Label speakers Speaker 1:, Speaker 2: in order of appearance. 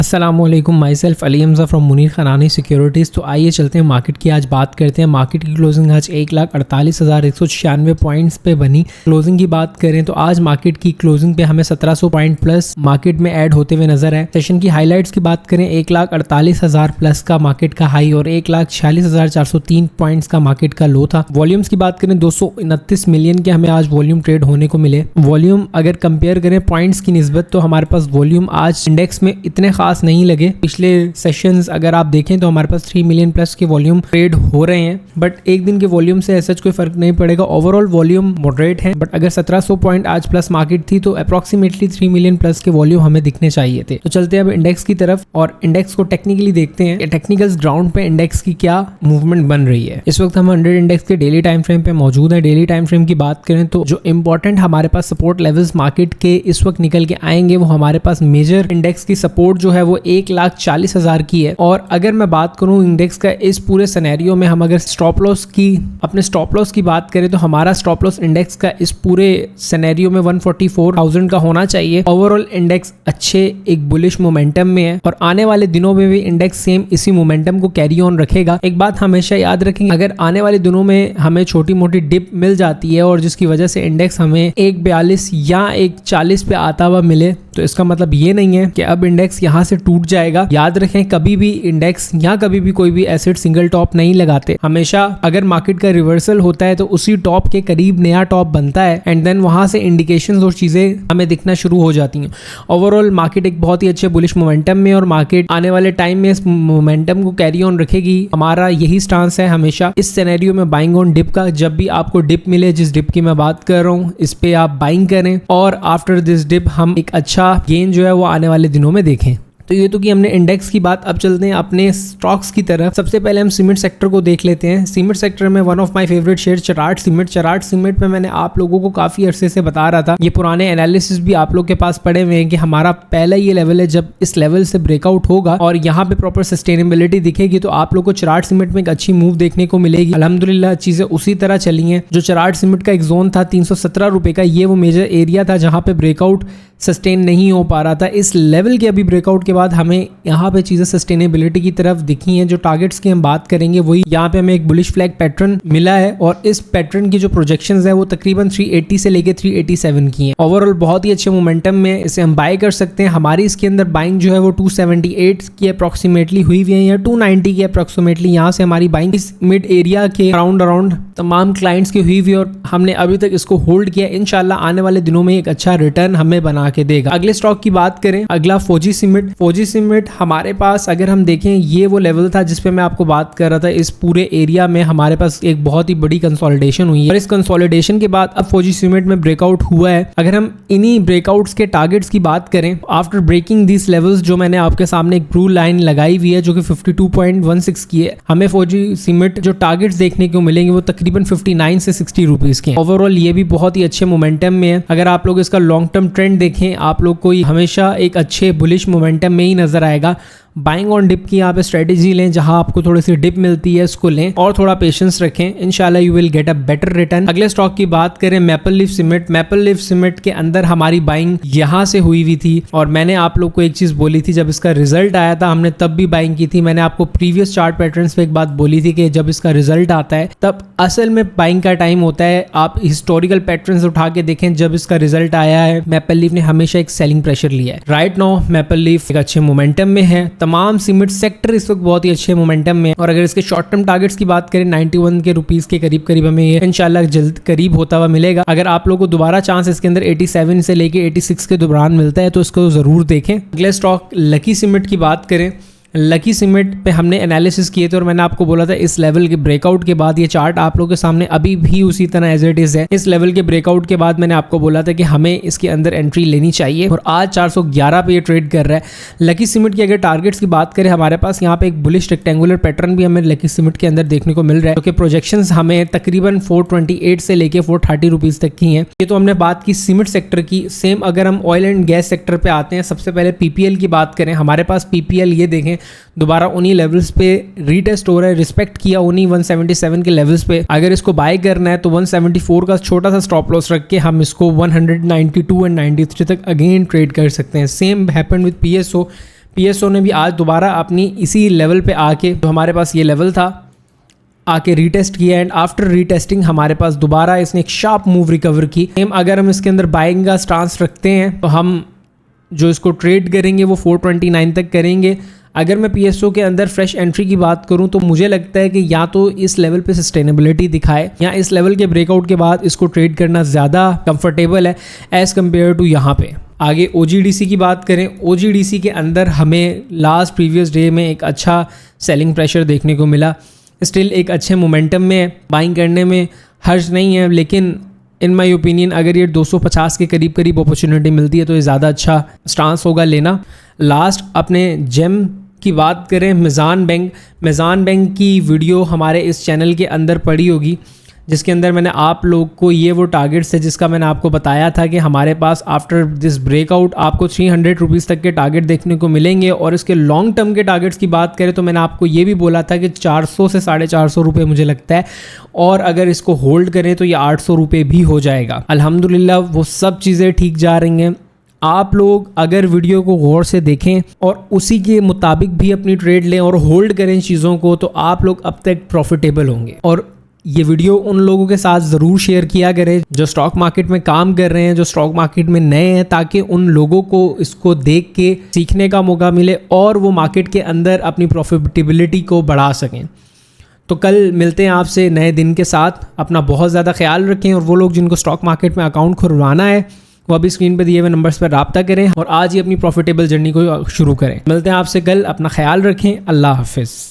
Speaker 1: अस्सलामुअलैकुम, myself Ali Hamza from Munir Khanani securities. तो आइए चलते हैं मार्केट की, आज बात करते हैं। मार्केट की क्लोजिंग आज 1,48,196 पॉइंट्स पे बनी। क्लोजिंग की बात करें तो आज मार्केट की क्लोजिंग पे हमें 1700 पॉइंट प्लस मार्केट में ऐड होते हुए नजर है। सेशन की हाईलाइट्स की बात करें, 1,48,000 प्लस का मार्केट का हाई और 1,46,403 पॉइंट्स का मार्केट का लो था। वॉल्यूम्स की बात करें 229 मिलियन के हमें आज वॉल्यूम ट्रेड होने को मिले। वॉल्यूम अगर कंपेयर करें पॉइंट्स की निस्बत तो हमारे पास वॉल्यूम आज इंडेक्स में इतने खास नहीं लगे। पिछले सेशंस अगर आप देखें तो हमारे पास 3 मिलियन प्लस के वॉल्यूम ट्रेड हो रहे हैं, बट एक दिन के वॉल्यूम से ऐसा कोई फर्क नहीं पड़ेगा। ओवरऑल वॉल्यूम मॉडरेट है, बट अगर 1700 पॉइंट आज प्लस मार्केट थी तो अप्रोक्सीमेटली 3 मिलियन प्लस के वॉल्यूम हमें दिखने चाहिए थे। तो चलते हैं अब इंडेक्स की तरफ और इंडेक्स को टेक्निकली देखते हैं। टेक्निकल्स ग्राउंड पे इंडेक्स की क्या मूवमेंट बन रही है। इस वक्त हम 100 इंडेक्स के डेली टाइम फ्रेम पे मौजूद है। डेली टाइम फ्रेम की बात करें तो जो इंपॉर्टेंट हमारे पास सपोर्ट लेवल्स मार्केट के इस वक्त निकल के आएंगे वो हमारे पास मेजर इंडेक्स की सपोर्ट जो है वो 1,40,000 की है। और अगर मैं बात करूं इंडेक्स का इस पूरे सिनेरियो में, हम अगर स्टॉप लॉस की बात करें तो हमारा स्टॉप लॉस इंडेक्स का इस पूरे सिनेरियो में 144,000 का होना चाहिए। ओवरऑल इंडेक्स अच्छे एक बुलिश मोमेंटम में है और आने वाले दिनों में भी इंडेक्स सेम इसी मोमेंटम को कैरी ऑन रखेगा। एक बात हमेशा याद रखेंगे, अगर आने वाले दिनों में हमें छोटी मोटी डिप मिल जाती है और जिसकी वजह से इंडेक्स हमें 1,42 या 1,40 पे आता हुआ मिले तो इसका मतलब ये नहीं है कि अब इंडेक्स यहाँ से टूट जाएगा। याद रखें, कभी भी इंडेक्स या कभी भी कोई भी एसेट सिंगल टॉप नहीं लगाते। हमेशा अगर मार्केट का रिवर्सल होता है तो उसी टॉप के करीब नया टॉप बनता है एंड देन वहां से इंडिकेशंस और चीजें हमें दिखना शुरू हो जाती हैं। ओवरऑल मार्केट एक बहुत ही अच्छे बुलिश मोमेंटम में और मार्केट आने वाले टाइम में इस मोमेंटम को कैरी ऑन रखेगी। हमारा यही स्टांस है हमेशा इस सिनेरियो में, बाइंग ऑन डिप का। जब भी आपको डिप मिले, जिस डिप की मैं बात कर रहा हूँ, इस पे आप बाइंग करें और आफ्टर दिस डिप हम एक अच्छा गेन जो है वो आने वाले दिनों में देखें। तो ये तो कि हमने इंडेक्स की बात। अब चलते हैं अपने स्टॉक्स की तरफ। सबसे पहले हम सीमेंट सेक्टर को देख लेते हैं। सीमेंट सेक्टर में one of my favourite share Cherat cement पे मैंने आप लोगों को काफी अरसे से बता रहा था। ये पुराने एनालिसिस भी आप लोग के पास पड़े हुए हैं कि हमारा पहला ये लेवल है, जब इस लेवल से ब्रेकआउट होगा और यहाँ पे प्रॉपर सस्टेनेबिलिटी दिखेगी तो आप लोग को चराट सीमेंट में एक अच्छी मूव देखने को मिलेगी। अल्हम्दुलिल्लाह चीजें उसी तरह चली हैं। जो चराट सीमेंट का एक जोन था 317 रुपए का, ये वो मेजर एरिया था जहां पे ब्रेकआउट सस्टेन नहीं हो पा रहा था। इस लेवल के अभी ब्रेकआउट के बाद हमें यहाँ पे चीजें सस्टेनेबिलिटी की तरफ दिखी हैं। जो टारगेट्स की हम बात करेंगे वही यहाँ पे हमें एक बुलिश फ्लैग पैटर्न मिला है और इस पैटर्न की जो प्रोजेक्शंस है वो तकरीबन 380 से लेके 387 की हैं। ओवरऑल बहुत ही अच्छे मोमेंटम में इसे हम बाय कर सकते हैं। हमारी इसके अंदर बाइंग जो है वो 278 की अप्रोक्सीमेटली हुई हुई है या 290 की अप्रोक्सीमेटली। यहाँ से हमारी बाइंग इस मिड एरिया के अराउंड तमाम क्लाइंट्स की हुई हुई और हमने अभी तक इसको होल्ड किया। इंशाल्लाह आने वाले दिनों में एक अच्छा रिटर्न हमें बना के देगा। अगले स्टॉक की बात करें, अगला फौजी सीमेंट हमारे पास अगर हम देखें ये वो लेवल था जिसपे मैं आपको बात कर रहा था। इस पूरे एरिया में हमारे पास एक बहुत ही बड़ी कंसोलिडेशन हुई है और इस कंसोलिडेशन के बाद अब फौजी सीमेंट में ब्रेकआउट हुआ है। अगर हम इन्हीं ब्रेकआउट्स के टारगेट्स की बात करें, आफ्टर ब्रेकिंग दिस लेवल्स, जो मैंने आपके सामने एक ब्लू लाइन लगाई हुई है जो कि 52.16 की है, हमें फौजी सीमेंट जो टारगेट्स देखने को मिलेंगे वो तकरीबन 59 से 60 रुपीज के। ओवरऑल ये भी बहुत ही अच्छे मोमेंटम में है। अगर आप लोग इसका लॉन्ग टर्म ट्रेंड देखें, आप लोग को हमेशा एक अच्छे बुलिश मोमेंटम में ही नजर आएगा। बाइंग ऑन डिप की यहाँ पे स्ट्रेटेजी लें, जहां आपको थोड़ी सी डिप मिलती है उसको लें और थोड़ा पेशेंस रखें। इंशाल्लाह you will get a better return. अगले स्टॉक की बात करें, मैपल लीफ सीमेंट के अंदर हमारी बाइंग यहाँ से हुई हुई थी और मैंने आप लोग को एक चीज बोली थी, जब इसका रिजल्ट आया था हमने तब भी बाइंग की थी। मैंने आपको प्रीवियस चार्ट पैटर्न्स पे एक बात बोली थी कि जब इसका रिजल्ट आता है तब असल में बाइंग का टाइम होता है। आप हिस्टोरिकल पैटर्न्स उठा के देखें, जब इसका रिजल्ट आया है मैपल लीफ ने हमेशा एक सेलिंग प्रेशर लिया है। राइट नाउ मैपल लीफ एक अच्छे मोमेंटम में है। तमाम सीमेंट सेक्टर इस वक्त बहुत ही अच्छे मोमेंटम में। और अगर इसके शॉर्ट टर्म टारगेट्स की बात करें 91 के रुपीस के करीब हमें ये इंशाल्लाह जल्द करीब होता हुआ मिलेगा। अगर आप लोगों को दोबारा चांस इसके अंदर 87 से लेके 86 के दौरान मिलता है तो इसको जरूर देखें। अगले स्टॉक लकी सीमेंट की बात करें, लकी सीमेंट पे हमने एनालिसिस किए थे और मैंने आपको बोला था इस लेवल के ब्रेकआउट के बाद, ये चार्ट आप लोगों के सामने अभी भी उसी तरह एज इट इज है। इस लेवल के ब्रेकआउट के बाद मैंने आपको बोला था कि हमें इसके अंदर एंट्री लेनी चाहिए और आज 411 पे ये ट्रेड कर रहा है। लकी सीमेंट की अगर टारगेट्स की बात करें, हमारे पास यहाँ पे एक बुलिश रेक्टेंगुलर पैटर्न भी हमें लकी सीमेंट के अंदर देखने को मिल रहा है, क्योंकि प्रोजेक्शंस हमें तकरीबन 428 से लेके 430 रुपीज तक की हैं। ये तो हमने बात की सीमेंट सेक्टर की। सेम अगर हम ऑयल एंड गैस सेक्टर पे आते हैं, सबसे पहले पीपीएल की बात करें, हमारे पास पीपीएल ये देखें दोबारा उन्हीं लेवल्स पे रीटेस्ट हो रहा है, रिस्पेक्ट किया उन्हीं 177 के लेवल्स पे। अगर इसको बाय करना है तो 174 का छोटा सा स्टॉप लॉस रख के हम इसको 192 एंड 93 तक अगेन ट्रेड कर सकते हैं। Same happened with PSO. PSO ने भी आज दोबारा अपनी इसी लेवल पे आके, तो हमारे पास ये लेवल था, आके रीटेस्ट किया एंड आफ्टर रीटेस्टिंग हमारे पास दोबारा इसने एक शार्प मूव रिकवर की। अगर हम इसके अंदर बाइंग का स्टांस रखते हैं तो हम जो इसको ट्रेड करेंगे वो 429 तक करेंगे। अगर मैं PSO के अंदर फ्रेश एंट्री की बात करूं तो मुझे लगता है कि या तो इस लेवल पे सस्टेनेबिलिटी दिखाए या इस लेवल के ब्रेकआउट के बाद इसको ट्रेड करना ज़्यादा कंफर्टेबल है एज़ कम्पेयर टू यहाँ पे। आगे OGDC की बात करें, OGDC के अंदर हमें लास्ट प्रीवियस डे में एक अच्छा सेलिंग प्रेशर देखने को मिला। स्टिल एक अच्छे मोमेंटम में बाइंग करने में हर्ज नहीं है, लेकिन इन माय ओपिनियन अगर ये 250 के करीब करीब अपॉर्चुनिटी मिलती है तो ये ज़्यादा अच्छा स्टांस होगा लेना। लास्ट अपने जेम की बात करें, मेज़ान बैंक की वीडियो हमारे इस चैनल के अंदर पड़ी होगी, जिसके अंदर मैंने आप लोग को ये वो टारगेट्स है जिसका मैंने आपको बताया था कि हमारे पास आफ्टर दिस ब्रेकआउट आपको 300 रुपीज़ तक के टारगेट देखने को मिलेंगे। और इसके लॉन्ग टर्म के टारगेट्स की बात करें तो मैंने आपको ये भी बोला था कि 400 से 450 रुपये मुझे लगता है, और अगर इसको होल्ड करें तो ये 800 रुपये भी हो जाएगा। अल्हम्दुलिल्लाह वो सब चीज़ें ठीक जा रही हैं। आप लोग अगर वीडियो को गौर से देखें और उसी के मुताबिक भी अपनी ट्रेड लें और होल्ड करें चीज़ों को, तो आप लोग अब तक प्रॉफिटेबल होंगे। और ये वीडियो उन लोगों के साथ ज़रूर शेयर किया करें जो स्टॉक मार्केट में काम कर रहे हैं, जो स्टॉक मार्केट में नए हैं, ताकि उन लोगों को इसको देख के सीखने का मौका मिले और वो मार्केट के अंदर अपनी प्रॉफिटेबिलिटी को बढ़ा सकें। तो कल मिलते हैं आपसे नए दिन के साथ। अपना बहुत ज़्यादा ख्याल रखें, और वो लोग जिनको स्टॉक मार्केट में अकाउंट खुलवाना है वो अभी स्क्रीन पर दिए हुए नंबर्स पर रब्ता करें और आज ही अपनी प्रॉफिटेबल जर्नी को शुरू करें। मिलते हैं आपसे कल, अपना ख्याल रखें, अल्लाह हाफिज़।